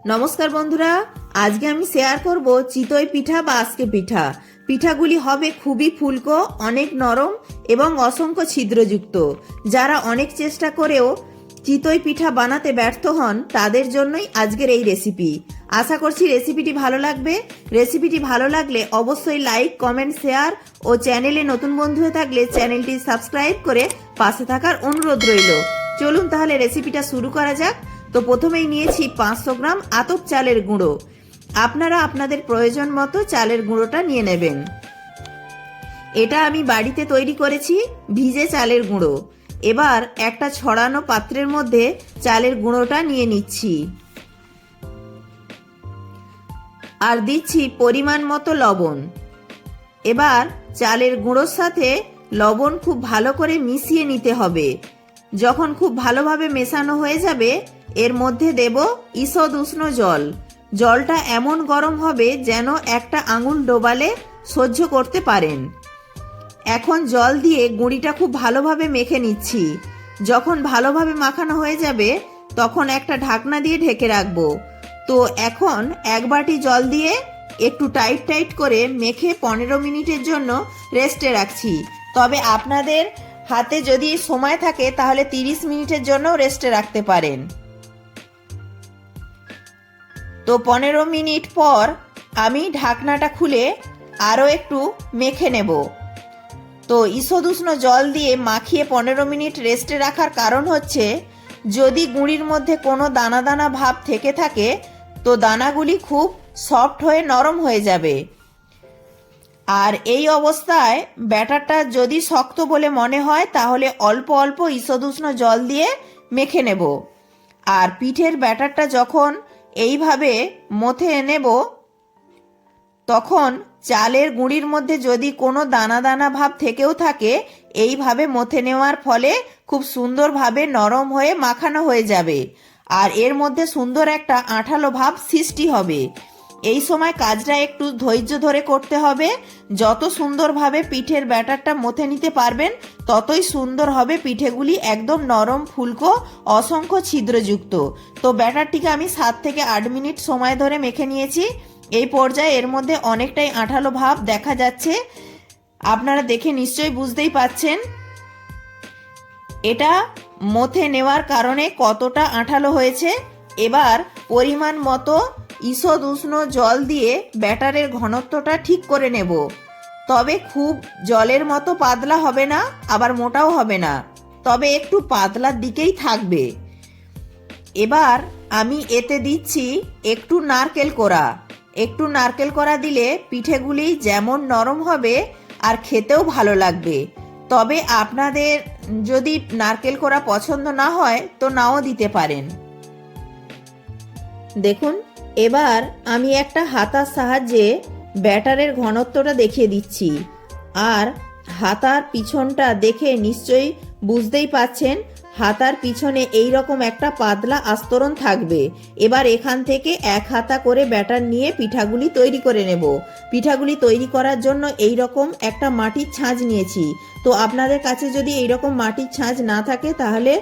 নমস্কার বন্ধুরা, আজকে আমি শেয়ার করব চিতই পিঠা বা আজকে পিঠা। পিঠাগুলি হবে খুবই ফুলকো, অনেক নরম এবং অসংখ্য ছিদ্রযুক্ত। যারা অনেক চেষ্টা করেও চিতই পিঠা বানাতে ব্যর্থ হন তাদের জন্যই আজকের এই রেসিপি। আশা করছি রেসিপিটি ভালো লাগবে। রেসিপিটি ভালো লাগলে অবশ্যই লাইক, কমেন্ট, শেয়ার ও চ্যানেলে নতুন বন্ধু হয়ে থাকলে চ্যানেলটি সাবস্ক্রাইব করে পাশে থাকার অনুরোধ রইল। চলুন তাহলে রেসিপিটা শুরু করা যাক। তো প্রথমেই নিয়েছি 500 গ্রাম আতপ চালের গুঁড়ো। আপনারা আপনাদের প্রয়োজন মতো চালের গুঁড়োটা নিয়ে নেবেন। এটা আমি বাড়িতে তৈরি করেছি ভিজে চালের গুঁড়ো। এবার একটা ছড়ানো পাত্রের মধ্যে চালের গুঁড়োটা নিয়ে নিচ্ছি আর দিচ্ছি পরিমাণ মতো লবণ। এবার চালের গুঁড়োর সাথে লবণ খুব ভালো করে মিশিয়ে নিতে হবে। যখন খুব ভালোভাবে মেশানো হয়ে যাবে এর মধ্যে দেব ঈষৎ উষ্ণ জল। জলটা এমন গরম হবে যেন একটা আঙুল ডোবালে সহ্য করতে পারেন। এখন জল দিয়ে গুঁড়িটা খুব ভালোভাবে মেখে নিচ্ছি। যখন ভালোভাবে মাখানো হয়ে যাবে তখন একটা ঢাকনা দিয়ে ঢেকে রাখবো। তো এখন এক বাটি জল দিয়ে একটু টাইট টাইট করে মেখে 15 মিনিটের জন্য রেস্টে রাখছি। তবে আপনাদের হাতে যদি সময় থাকে তাহলে 30 মিনিটের জন্য রেস্টে রাখতে পারেন। তো 15 মিনিট পর আমি ঢাকনাটা খুলে আরও একটু মেখে নেব। তো ঈষৎ উষ্ণ জল দিয়ে মাখিয়ে 15 মিনিট রেস্টে রাখার কারণ হচ্ছে যদি গুঁড়ির মধ্যে কোনো দানা দানা ভাব থেকে থাকে তো দানাগুলি খুব সফট হয়ে নরম হয়ে যাবে। আর এই অবস্থায় ব্যাটারটা যদি শক্ত বলে মনে হয় তাহলে অল্প অল্প ঈষৎ উষ্ণ জল দিয়ে মেখে নেব। আর পিঠের ব্যাটারটা যখন এইভাবে মথে নেব তখন চালের গুঁড়ির মধ্যে যদি কোনো দানা দানা ভাব থেকেও থাকে এইভাবে মথে নেওয়ার ফলে খুব সুন্দরভাবে নরম হয়ে মাখানো হয়ে যাবে আর এর মধ্যে সুন্দর একটা আঠালো ভাব সৃষ্টি হবে। এই সময় কাজটা একটু ধৈর্য ধরে করতে হবে। যত সুন্দরভাবে পিঠের ব্যাটারটা মথে নিতে পারবেন ততই সুন্দর হবে পিঠেগুলি, একদম নরম ফুলকো, অসংখ্য ছিদ্রযুক্ত। তো ব্যাটারটিকে আমি 7 থেকে 8 মিনিট সময় ধরে মেখে নিয়েছি। এই পর্যায়ে এর মধ্যে অনেকটাই আঠালো ভাব দেখা যাচ্ছে। আপনারা দেখে নিশ্চয়ই বুঝতেই পাচ্ছেন এটা মথে নেওয়ার কারণে কতটা আঠালো হয়েছে। এবার পরিমাণ মতো ঈষৎ উষ্ণ জল দিয়ে ব্যাটারের ঘনত্বটা ঠিক করে নেব। তবে খুব জলের মতো পাতলা হবে না, আবার মোটাও হবে না, তবে একটু পাতলার দিকেই থাকবে। এবার আমি এতে দিচ্ছি একটু নারকেল কোড়া। একটু নারকেল কোড়া দিলে পিঠেগুলি যেমন নরম হবে আর খেতেও ভালো লাগবে। তবে আপনাদের যদি নারকেল কোড়া পছন্দ না হয় তো নাও দিতে পারেন। দেখুন, এবার আমি একটা হাতার সাহায্যে ব্যাটারের ঘনত্বটা দেখিয়ে দিচ্ছি। আর হাতার পিছনটা দেখে নিশ্চয়ই বুঝতেই পাচ্ছেন হাতার পিছনে এই রকম একটা পাতলা আস্তরণ থাকবে। এবার এখান থেকে এক হাতা করে ব্যাটার নিয়ে পিঠাগুলি তৈরি করে নেব। পিঠাগুলি তৈরি করার জন্য এই রকম একটা মাটির ছাঁচ নিয়েছি। তো আপনাদের কাছে যদি এই রকম মাটির ছাঁচ না থাকে তাহলে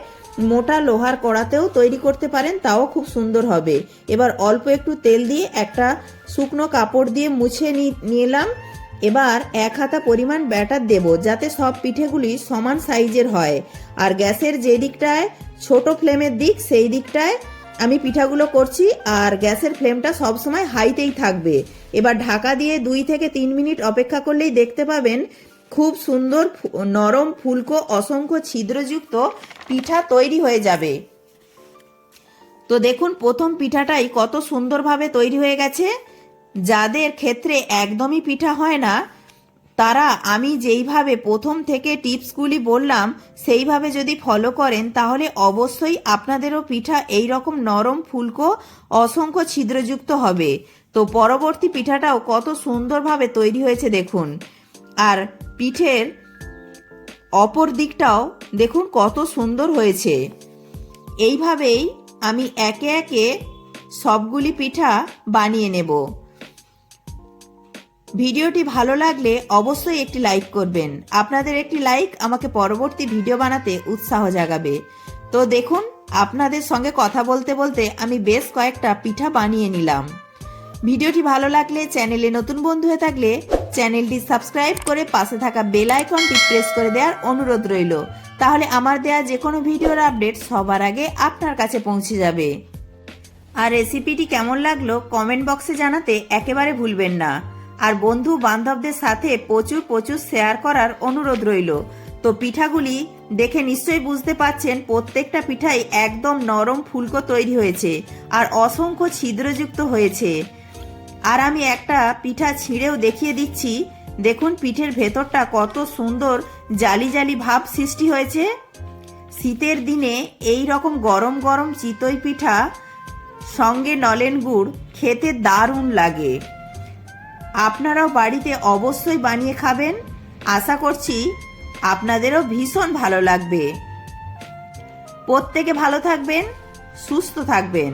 মোটা লোহার কড়াতেও তৈরি করতে পারেন, তাও খুব সুন্দর হবে। এবার অল্প একটু তেল দিয়ে একটা শুকনো কাপড় দিয়ে মুছে নিলাম। এবার এক হাতা পরিমাণ ব্যাটার দেব যাতে সব পিঠেগুলি সমান সাইজের হয়। আর গ্যাসের যে দিকটায় ছোট ফ্লেমের দিক সেই দিকটায় আমি পিঠাগুলো করছি আর গ্যাসের ফ্লেমটা সবসময় হাইতেই থাকবে। এবার ঢাকা দিয়ে 2 থেকে 3 মিনিট অপেক্ষা করলেই দেখতে পাবেন খুব সুন্দর নরম ফুলকো অসংখ্য ছিদ্রযুক্ত পিঠা তৈরি হয়ে যাবে। তো দেখুন প্রথম পিঠাটাই কত সুন্দরভাবে তৈরি হয়ে গেছে। যাদের ক্ষেত্রে একদমই পিঠা হয় না তারা আমি যেইভাবে প্রথম থেকে টিপসগুলি বললাম সেইভাবে যদি ফলো করেন তাহলে অবশ্যই আপনাদেরও পিঠা এই রকম নরম ফুলকো অসংখ্য ছিদ্রযুক্ত হবে। তো পরবর্তী পিঠাটাও কত সুন্দরভাবে তৈরি হয়েছে দেখুন। আর পিঠের অপর দিকটাও দেখুন কত সুন্দর হয়েছে। এইভাবেই আমি একে একে সবগুলি পিঠা বানিয়ে নেব। ভিডিওটি ভালো লাগলে অবশ্যই একটি লাইক করবেন। আপনাদের একটি লাইক আমাকে পরবর্তী ভিডিও বানাতে উৎসাহ জাগাবে। তো দেখুন আপনাদের সঙ্গে কথা বলতে বলতে আমি বেশ কয়েকটা পিঠা বানিয়ে নিলাম। ভিডিওটি ভালো লাগলে, চ্যানেলে নতুন বন্ধু হয়ে থাকলে চ্যানেলটি সাবস্ক্রাইব করে পাশে থাকা বেল আইকনটি প্রেস করে দেওয়ার অনুরোধ রইল। তাহলে আমার দেয়া যে কোনো ভিডিওর আপডেট সবার আগে আপনার কাছে পৌঁছে যাবে। আর রেসিপিটি কেমন লাগলো কমেন্ট বক্সে জানাতে একেবারে ভুলবেন না। আর বন্ধু বান্ধবদের সাথে প্রচুর প্রচুর শেয়ার করার অনুরোধ রইল। তো পিঠাগুলি দেখে নিশ্চয়ই বুঝতে পারছেন প্রত্যেকটা পিঠাই একদম নরম ফুলকো তৈরি হয়েছে আর অসংখ্য ছিদ্রযুক্ত হয়েছে। আর আমি একটা পিঠা ছিঁড়েও দেখিয়ে দিচ্ছি। দেখুন পিঠের ভেতরটা কত সুন্দর জালি জালি ভাব সৃষ্টি হয়েছে। শীতের দিনে এই রকম গরম গরম চিতই পিঠা সঙ্গে নলেন গুড় খেতে দারুণ লাগে। আপনারাও বাড়িতে অবশ্যই বানিয়ে খাবেন। আশা করছি আপনাদেরও ভীষণ ভালো লাগবে। প্রত্যেকে ভালো থাকবেন, সুস্থ থাকবেন।